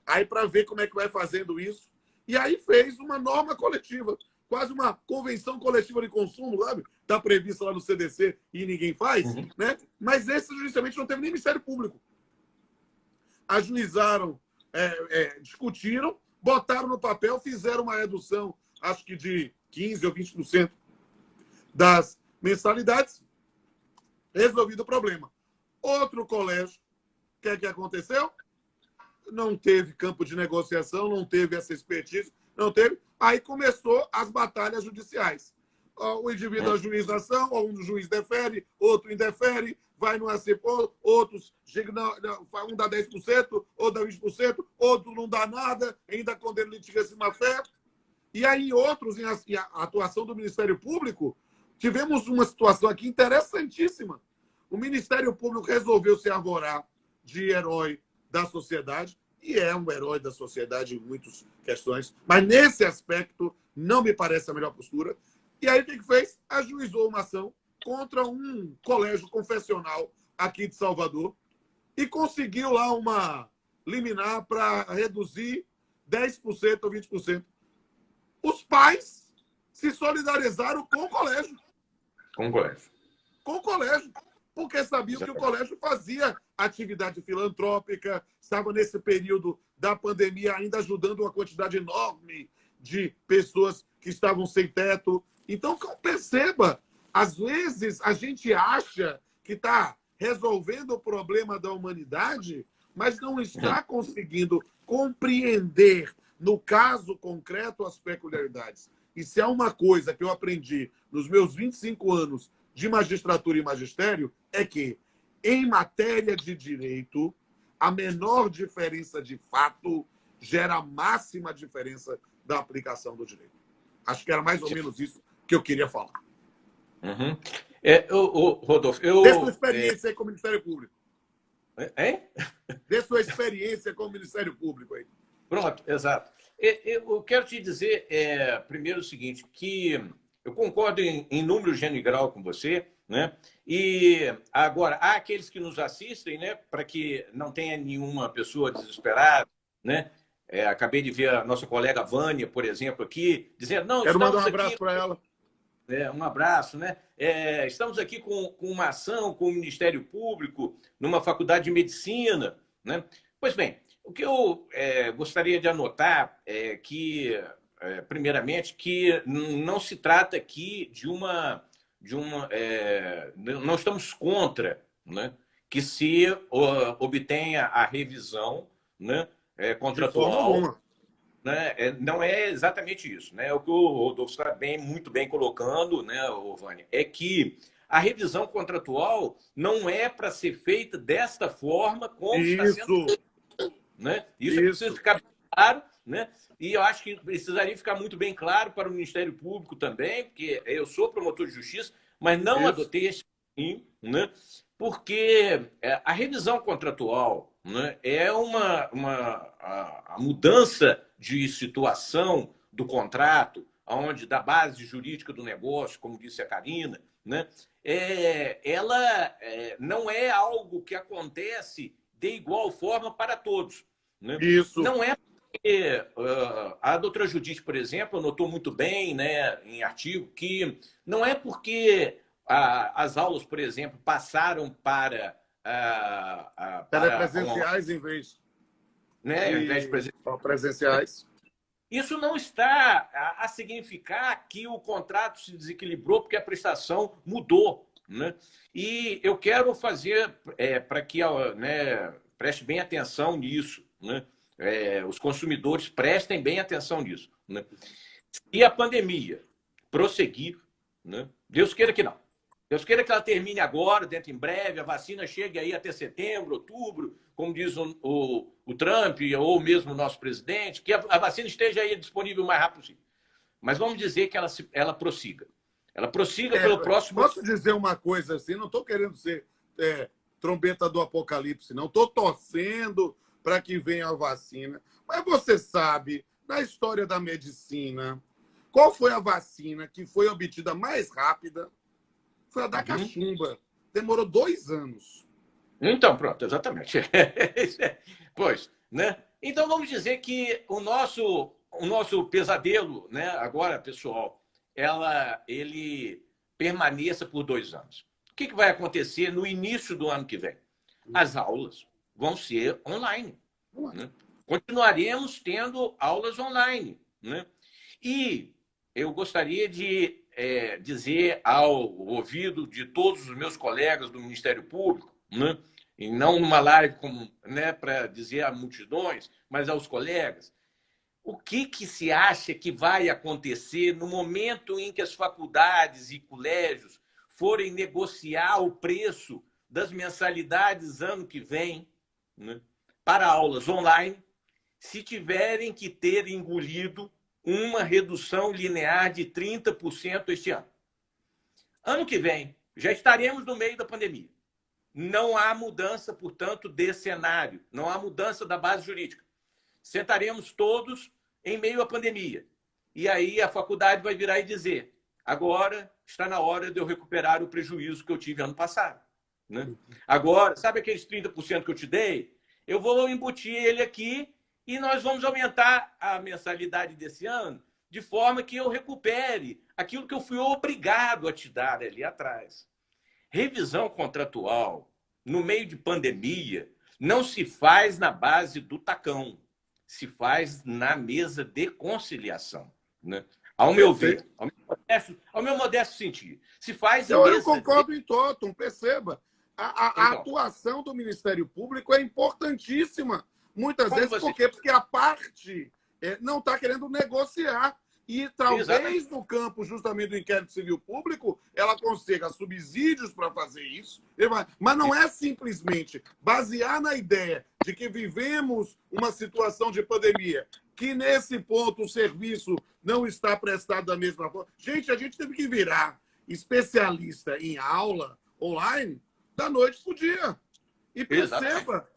Aí para ver como é que vai fazendo isso. E aí fez uma norma coletiva, quase uma convenção coletiva de consumo, sabe? Está prevista lá no CDC e ninguém faz, né? Mas esse, justamente, não teve nem Ministério Público. Ajuizaram, discutiram, botaram no papel, fizeram uma redução, acho que de 15% ou 20% das mensalidades, resolvido o problema. Outro colégio, o que é que aconteceu? Não teve campo de negociação, não teve essa expertise, não teve. Aí começou as batalhas judiciais. O indivíduo ajuiza a ação, um juiz defere, outro indefere, vai no SCPO, outros chegam, um dá 10%, outro dá 20%, outro não dá nada, ainda condena litigância má-fé. E aí, outros, em atuação do Ministério Público, tivemos uma situação aqui interessantíssima. O Ministério Público resolveu se arvorar de herói da sociedade, e é um herói da sociedade em muitas questões, mas nesse aspecto não me parece a melhor postura. E aí o que fez? Ajuizou uma ação contra um colégio confessional aqui de Salvador e conseguiu lá uma liminar para reduzir 10% ou 20%. Os pais se solidarizaram com o colégio. Com o colégio. Com o colégio. Porque sabiam que o colégio fazia atividade filantrópica, estava nesse período da pandemia ainda ajudando uma quantidade enorme de pessoas que estavam sem teto. Então, perceba, às vezes a gente acha que está resolvendo o problema da humanidade, mas não está conseguindo compreender, no caso concreto, as peculiaridades. E se há uma coisa que eu aprendi nos meus 25 anos de magistratura e magistério, é que, em matéria de direito, a menor diferença de fato gera a máxima diferença da aplicação do direito. Acho que era mais ou menos isso que eu queria falar. Uhum. Rodolfo, Dê sua experiência aí com o Ministério Público. Hein? Dê sua experiência com o Ministério Público aí. Pronto, exato. Eu quero te dizer, primeiro, o seguinte, que eu concordo em número, gênero e grau com você, né? E agora, há aqueles que nos assistem, né, para que não tenha nenhuma pessoa desesperada, né? Acabei de ver a nossa colega Vânia, por exemplo, aqui, dizendo, não, quero mandar um aqui... abraço para ela. Um abraço, né? Estamos aqui com uma ação com o Ministério Público, numa faculdade de medicina, né? Pois bem, o que eu gostaria de anotar é que, primeiramente, que não se trata aqui de uma não estamos contra, né, que se obtenha a revisão, né, contratual. De forma alguma. Né? Não é exatamente isso, né? O que o Rodolfo está muito bem colocando, né, Vânia, é que a revisão contratual não é para ser feita desta forma como está sendo feita, né? Isso precisa ficar claro, né? E eu acho que precisaria ficar muito bem claro para o Ministério Público também, porque eu sou promotor de justiça, mas não adotei esse caminho, né? Porque a revisão contratual, né, é a mudança de situação do contrato, onde da base jurídica do negócio, como disse a Karina, né, ela não é algo que acontece de igual forma para todos. Né? Isso. Não é porque a doutora Judite, por exemplo, anotou muito bem, né, em artigo, que não é porque as aulas, por exemplo, passaram para presenciais em vez, né, de, ao invés de presenciais. Isso não está a significar que o contrato se desequilibrou porque a prestação mudou. Né? E eu quero fazer para que, né, preste bem atenção nisso. Né? Os consumidores prestem bem atenção nisso. Né? Se a pandemia prosseguir, né, Deus queira que não. Deus queira que ela termine agora, dentro em breve, a vacina chegue aí até setembro, outubro, como diz o Trump, ou mesmo o nosso presidente, que a vacina esteja aí disponível o mais rápido possível. Mas vamos dizer que ela prossiga. Ela prossiga pelo próximo... Posso dizer uma coisa assim? Não estou querendo ser trombeta do apocalipse, não. Estou torcendo para que venha a vacina. Mas você sabe, na história da medicina, qual foi a vacina que foi obtida mais rápida? Foi a da cachumba. Demorou 2 anos. Então, pronto, exatamente. Pois, né? Então, vamos dizer que o nosso pesadelo, né, agora, pessoal, ele permaneça por 2 anos. O que vai acontecer no início do ano que vem? As aulas vão ser online. Né? Continuaremos tendo aulas online. Né? E eu gostaria de dizer ao ouvido de todos os meus colegas do Ministério Público, né, e não numa live né, para dizer a multidões, mas aos colegas, o que se acha que vai acontecer no momento em que as faculdades e colégios forem negociar o preço das mensalidades ano que vem, né, para aulas online, se tiverem que ter engolido uma redução linear de 30% este ano. Ano que vem, já estaremos no meio da pandemia. Não há mudança, portanto, desse cenário. Não há mudança da base jurídica. Sentaremos todos em meio à pandemia. E aí a faculdade vai virar e dizer: agora está na hora de eu recuperar o prejuízo que eu tive ano passado. né? Agora, sabe aqueles 30% que eu te dei? Eu vou embutir ele aqui e nós vamos aumentar a mensalidade desse ano de forma que eu recupere aquilo que eu fui obrigado a te dar ali atrás. Revisão contratual no meio de pandemia não se faz na base do tacão, se faz na mesa de conciliação, né? Ao meu ver, ao meu modesto sentir, se faz em mesa... Eu concordo em totum, perceba. A atuação do Ministério Público é importantíssima. Muitas vezes, por quê? Porque a parte não está querendo negociar. E talvez no campo justamente do inquérito civil público ela consiga subsídios para fazer isso, mas não é simplesmente basear na ideia de que vivemos uma situação de pandemia, que nesse ponto o serviço não está prestado da mesma forma. Gente, a gente teve que virar especialista em aula online da noite para o dia. E perceba,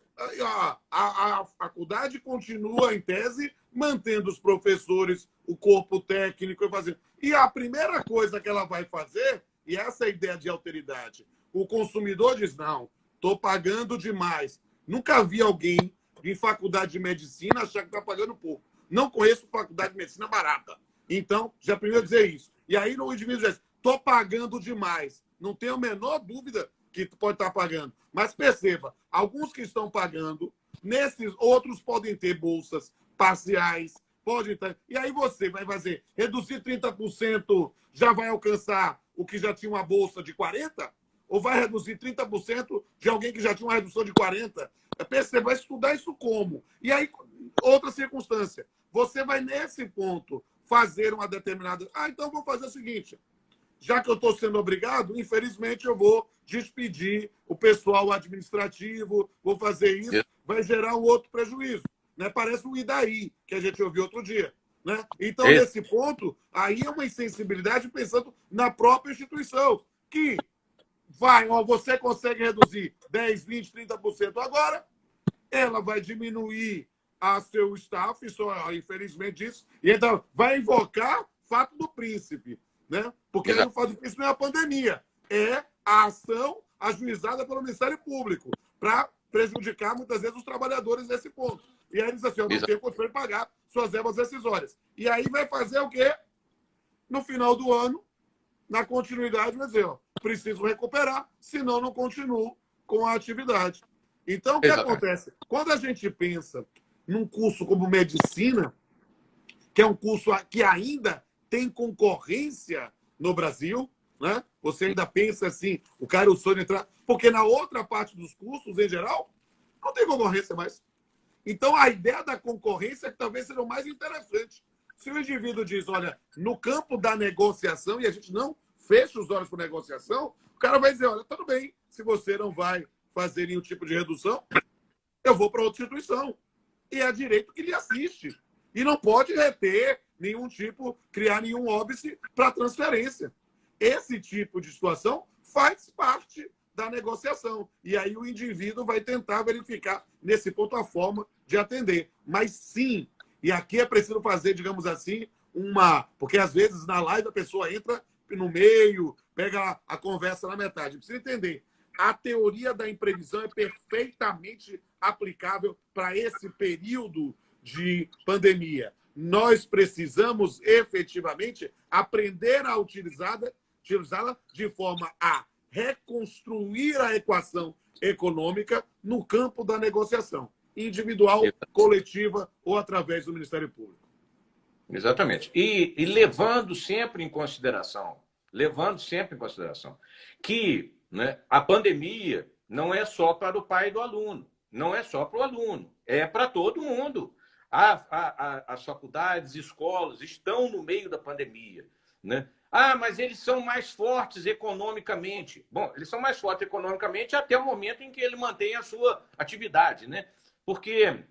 a faculdade continua, em tese, mantendo os professores, o corpo técnico e fazendo. E a primeira coisa que ela vai fazer, e essa é a ideia de alteridade, o consumidor diz, não, estou pagando demais. Nunca vi alguém em faculdade de medicina achar que está pagando pouco. Não conheço faculdade de medicina barata. Então, já primeiro dizer isso. E aí no indivíduo diz, estou pagando demais. Não tenho a menor dúvida que tu pode estar pagando. Mas perceba, alguns que estão pagando, nesses outros podem ter bolsas parciais, pode ter. E aí você vai fazer, reduzir 30%, já vai alcançar o que já tinha uma bolsa de 40%? Ou vai reduzir 30% de alguém que já tinha uma redução de 40%? Perceba, vai estudar isso como? E aí, outra circunstância, você vai nesse ponto fazer uma determinada... então vou fazer o seguinte, já que eu estou sendo obrigado, infelizmente eu vou despedir o pessoal administrativo, vou fazer isso, vai gerar um outro prejuízo. Né? Parece um Idaí, que a gente ouviu outro dia. Né? Então, nesse ponto, aí é uma insensibilidade pensando na própria instituição, que você consegue reduzir 10%, 20%, 30% agora, ela vai diminuir a seu staff, isso, infelizmente isso, e então vai invocar fato do príncipe. Né? Porque aí o fato do príncipe não é a pandemia, é a ação ajuizada pelo Ministério Público para prejudicar, muitas vezes, os trabalhadores nesse ponto. E aí ele diz assim, eu não tenho condição de pagar suas verbas decisórias. E aí vai fazer o quê? No final do ano, na continuidade, vai dizer, preciso recuperar, senão não continuo com a atividade. Então, o que acontece? Quando a gente pensa num curso como medicina, que é um curso que ainda tem concorrência no Brasil, né? Você ainda pensa assim, o cara, o sonho entrar... Porque na outra parte dos cursos, em geral, não tem concorrência mais. Então, a ideia da concorrência é que talvez seja o mais interessante. Se o indivíduo diz, olha, no campo da negociação, e a gente não fecha os olhos para negociação, o cara vai dizer, olha, tudo bem, se você não vai fazer nenhum tipo de redução, eu vou para outra instituição. E é direito que lhe assiste. E não pode reter nenhum tipo, criar nenhum óbice para transferência. Esse tipo de situação faz parte da negociação. E aí o indivíduo vai tentar verificar, nesse ponto, a forma de atender. Mas sim, e aqui é preciso fazer, digamos assim, porque às vezes na live a pessoa entra no meio, pega a conversa na metade. Precisa entender. A teoria da imprevisão é perfeitamente aplicável para esse período de pandemia. Nós precisamos efetivamente aprender a utilizá-la de forma a reconstruir a equação econômica no campo da negociação, individual, coletiva ou através do Ministério Público. Exatamente. E levando sempre em consideração que, né, a pandemia não é só para o pai do aluno, não é só para o aluno, é para todo mundo. As faculdades, escolas estão no meio da pandemia, né? Mas eles são mais fortes economicamente. Bom, eles são mais fortes economicamente até o momento em que ele mantém a sua atividade, né? Porque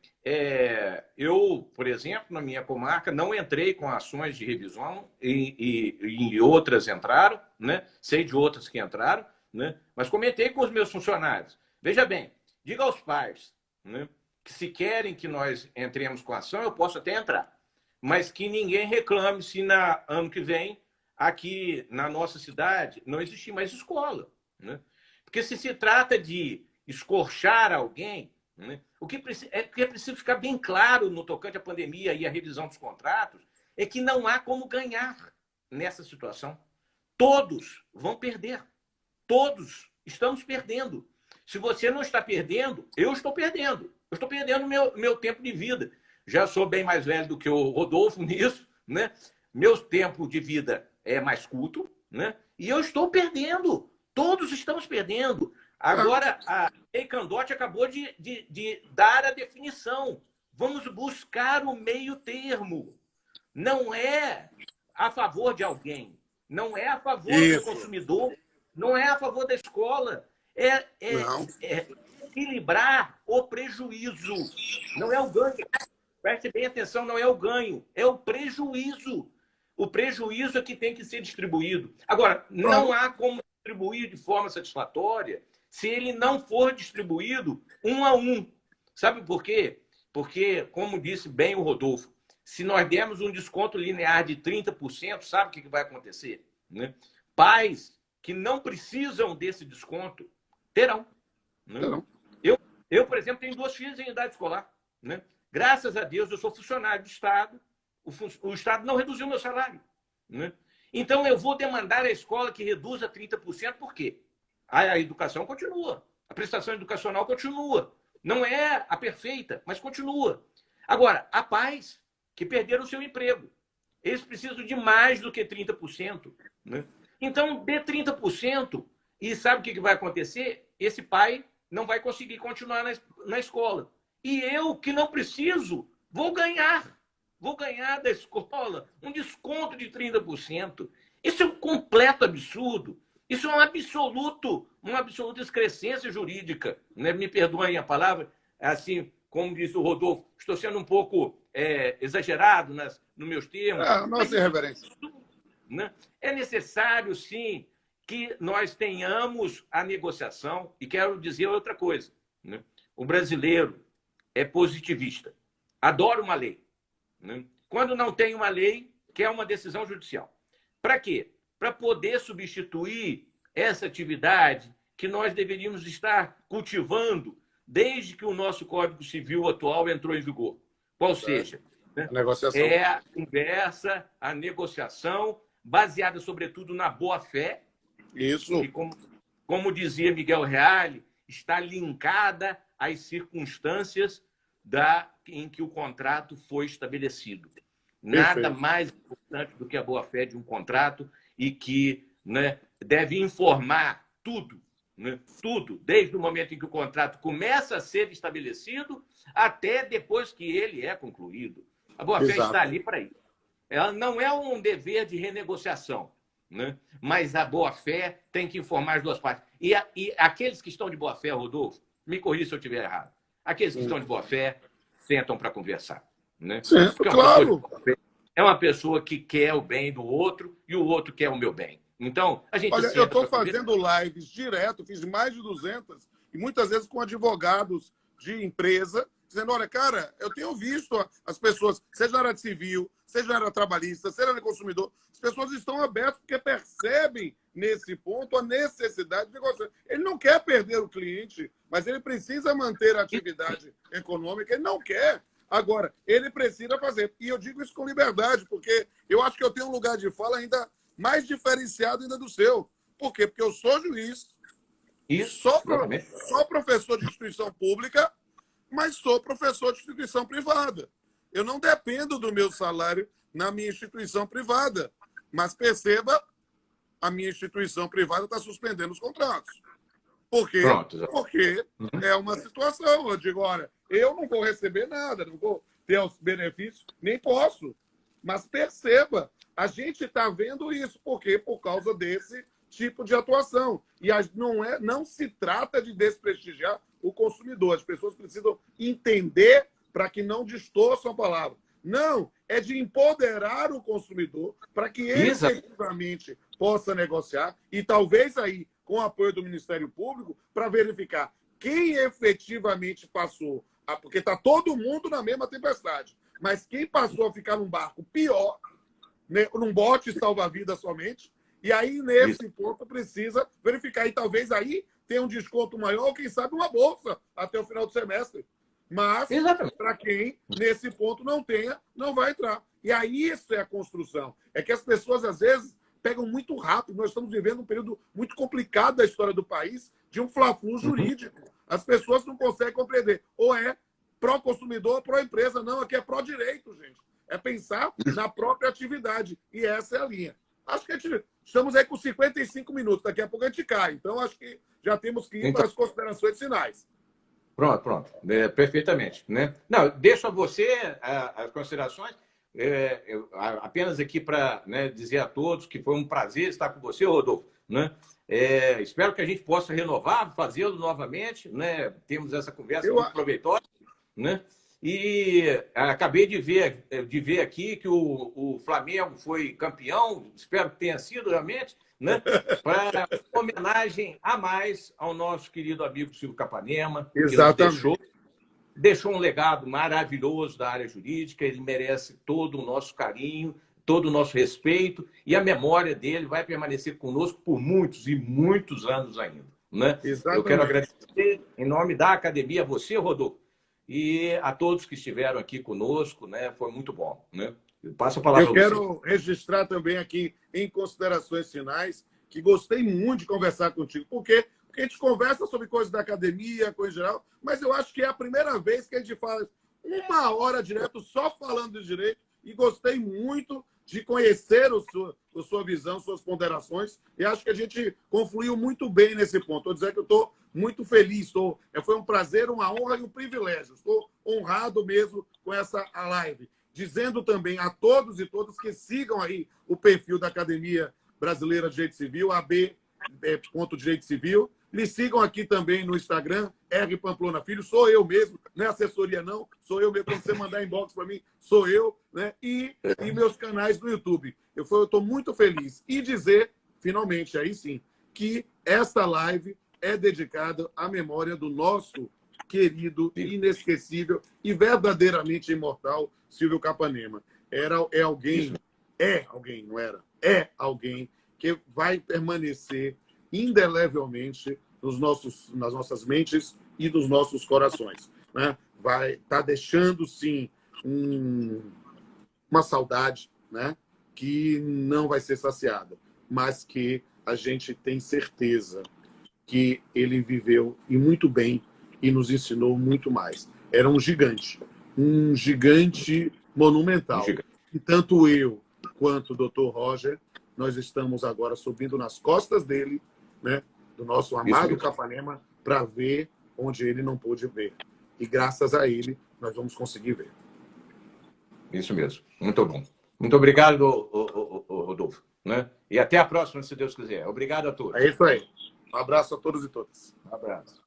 eu, por exemplo, na minha comarca, não entrei com ações de revisão e outras entraram, né? Sei de outras que entraram, né? Mas comentei com os meus funcionários. Veja bem, diga aos pais, né, que se querem que nós entremos com ação, eu posso até entrar. Mas que ninguém reclame se ano que vem, aqui na nossa cidade, não existir mais escola, né? Porque se trata de escorchar alguém, né, o que é preciso ficar bem claro no tocante à pandemia e à revisão dos contratos é que não há como ganhar nessa situação. Todos vão perder. Todos estamos perdendo. Se você não está perdendo, eu estou perdendo. Eu estou perdendo meu tempo de vida. Já sou bem mais velho do que o Rodolfo nisso, né? Meu tempo de vida é mais curto, né? E eu estou perdendo. Todos estamos perdendo. Agora, a Lei Candotti acabou de dar a definição. Vamos buscar o meio termo. Não é a favor de alguém, não é a favor do consumidor, não é a favor da escola. É equilibrar o prejuízo. Não é o ganho. Preste bem atenção, não é o ganho, é o prejuízo. O prejuízo é que tem que ser distribuído. Agora, não há como distribuir de forma satisfatória se ele não for distribuído um a um. Sabe por quê? Porque, como disse bem o Rodolfo, se nós dermos um desconto linear de 30%, sabe o que vai acontecer? Né? Pais que não precisam desse desconto terão. Né? Eu, por exemplo, tenho 2 filhas em idade escolar. Né? Graças a Deus, eu sou funcionário do Estado. O Estado não reduziu meu salário. Né? Então, eu vou demandar à escola que reduza 30%, por quê? A educação continua. A prestação educacional continua. Não é a perfeita, mas continua. Agora, há pais que perderam o seu emprego. Eles precisam de mais do que 30%. Né? Então, dê 30% e sabe o que vai acontecer? Esse pai não vai conseguir continuar na escola. E eu, que não preciso, vou ganhar da escola um desconto de 30%. Isso é um completo absurdo. Isso é uma absoluta excrescência jurídica. Né? Me perdoem a palavra, assim, como disse o Rodolfo, estou sendo um pouco exagerado nos meus termos. Nossa irreverência. Né? É necessário, sim, que nós tenhamos a negociação. E quero dizer outra coisa. Né? O brasileiro é positivista. Adora uma lei. Né? Quando não tem uma lei, quer uma decisão judicial. Para quê? Para poder substituir essa atividade que nós deveríamos estar cultivando desde que o nosso Código Civil atual entrou em vigor. Qual seja, né? É a conversa, a negociação, baseada, sobretudo, na boa-fé. Isso. E, como dizia Miguel Reale, está linkada às circunstâncias em que o contrato foi estabelecido. Nada mais importante do que a boa-fé de um contrato e que, né, deve informar tudo, né, tudo, desde o momento em que o contrato começa a ser estabelecido até depois que ele é concluído. A boa-fé está ali para isso. Ela não é um dever de renegociação, né? Mas a boa-fé tem que informar as duas partes. E aqueles que estão de boa-fé, Rodolfo, me corrija se eu estiver errado, aqueles que estão de boa-fé sentam para conversar. Né? Sim, claro. É uma pessoa que quer o bem do outro e o outro quer o meu bem. Então, a gente... Olha, eu estou fazendo lives direto, fiz mais de 200, e muitas vezes com advogados de empresa, dizendo, olha, cara, eu tenho visto as pessoas, seja na área de civil, seja na área trabalhista, seja no consumidor, as pessoas estão abertas porque percebem nesse ponto a necessidade de negociar. Ele não quer perder o cliente, mas ele precisa manter a atividade econômica, ele não quer. Agora, ele precisa fazer. E eu digo isso com liberdade, porque eu acho que eu tenho um lugar de fala ainda mais diferenciado ainda do seu. Por quê? Porque eu sou juiz, sou professor de instituição pública, mas sou professor de instituição privada. Eu não dependo do meu salário na minha instituição privada. Mas perceba, a minha instituição privada está suspendendo os contratos. Por quê? Porque é uma situação. Eu digo, olha, eu não vou receber nada, não vou ter os benefícios, nem posso. Mas perceba, a gente está vendo isso. Por quê? Por causa desse tipo de atuação. E não se trata de desprestigiar o consumidor. As pessoas precisam entender para que não distorçam a palavra. Não, é de empoderar o consumidor para que ele efetivamente possa negociar e talvez aí, com o apoio do Ministério Público, para verificar quem efetivamente passou. Porque está todo mundo na mesma tempestade. Mas quem passou a ficar num barco pior, né, num bote salva-vidas somente, e aí, nesse ponto, precisa verificar. E talvez aí ter um desconto maior, ou quem sabe uma bolsa até o final do semestre. Mas, para quem nesse ponto não tenha, não vai entrar. E aí isso é a construção. É que as pessoas, às vezes, pegam muito rápido. Nós estamos vivendo um período muito complicado da história do país, de um fla-flu jurídico. As pessoas não conseguem compreender. Ou é pró-consumidor ou pró-empresa. Não, aqui é pró-direito, gente. É pensar na própria atividade. E essa é a linha. Acho que estamos aí com 55 minutos. Daqui a pouco a gente cai. Então, acho que já temos que ir para as considerações finais. Pronto. Perfeitamente. Né? Não, deixo a você as considerações. Apenas aqui para, né, dizer a todos que foi um prazer estar com você, Rodolfo. Né? Espero que a gente possa renovar, fazê-lo novamente. Né? Temos essa conversa muito proveitosa. Né? E acabei de ver aqui que o Flamengo foi campeão, espero que tenha sido realmente, né? Para homenagem a mais ao nosso querido amigo Silvio Capanema, que nos deixou um legado maravilhoso da área jurídica. Ele merece todo o nosso carinho, todo o nosso respeito, e a memória dele vai permanecer conosco por muitos e muitos anos ainda. Né? Eu quero agradecer, em nome da academia, a você, Rodolfo, e a todos que estiveram aqui conosco, né? Foi muito bom. Né? Passo a palavra. Eu quero registrar também aqui, em considerações finais, que gostei muito de conversar contigo. Por quê? Porque a gente conversa sobre coisas da academia, coisa geral, mas eu acho que é a primeira vez que a gente fala 1 hora direto só falando de direito, e gostei muito de conhecer a sua visão, suas ponderações, e acho que a gente confluiu muito bem nesse ponto. Estou dizendo que eu estou muito feliz, foi um prazer, uma honra e um privilégio. Estou honrado mesmo com essa live. Dizendo também a todos e todas que sigam aí o perfil da Academia Brasileira de Direito Civil, AB.Direito Civil. Me sigam aqui também no Instagram, R. Pamplona Filho. Sou eu mesmo, não é assessoria não, sou eu mesmo. Quando você mandar inbox para mim, sou eu. Né? E meus canais no YouTube. Eu estou muito feliz. E dizer, finalmente, aí sim, que essa live é dedicada à memória do nosso querido, inesquecível e verdadeiramente imortal Silvio Capanema. É alguém que vai permanecer indelevelmente nas nossas mentes e nos nossos corações. Né? Vai estar deixando, sim, uma saudade, né? Que não vai ser saciada, mas que a gente tem certeza que ele viveu e muito bem e nos ensinou muito mais. Era um gigante monumental. E tanto eu quanto o Dr. Roger, nós estamos agora subindo nas costas dele, né, do nosso amado Capanema, para ver onde ele não pôde ver. E graças a ele, nós vamos conseguir ver. Isso mesmo. Muito bom. Muito obrigado, Rodolfo. Né? E até a próxima, se Deus quiser. Obrigado a todos. É isso aí. Um abraço a todos e todas. Um abraço.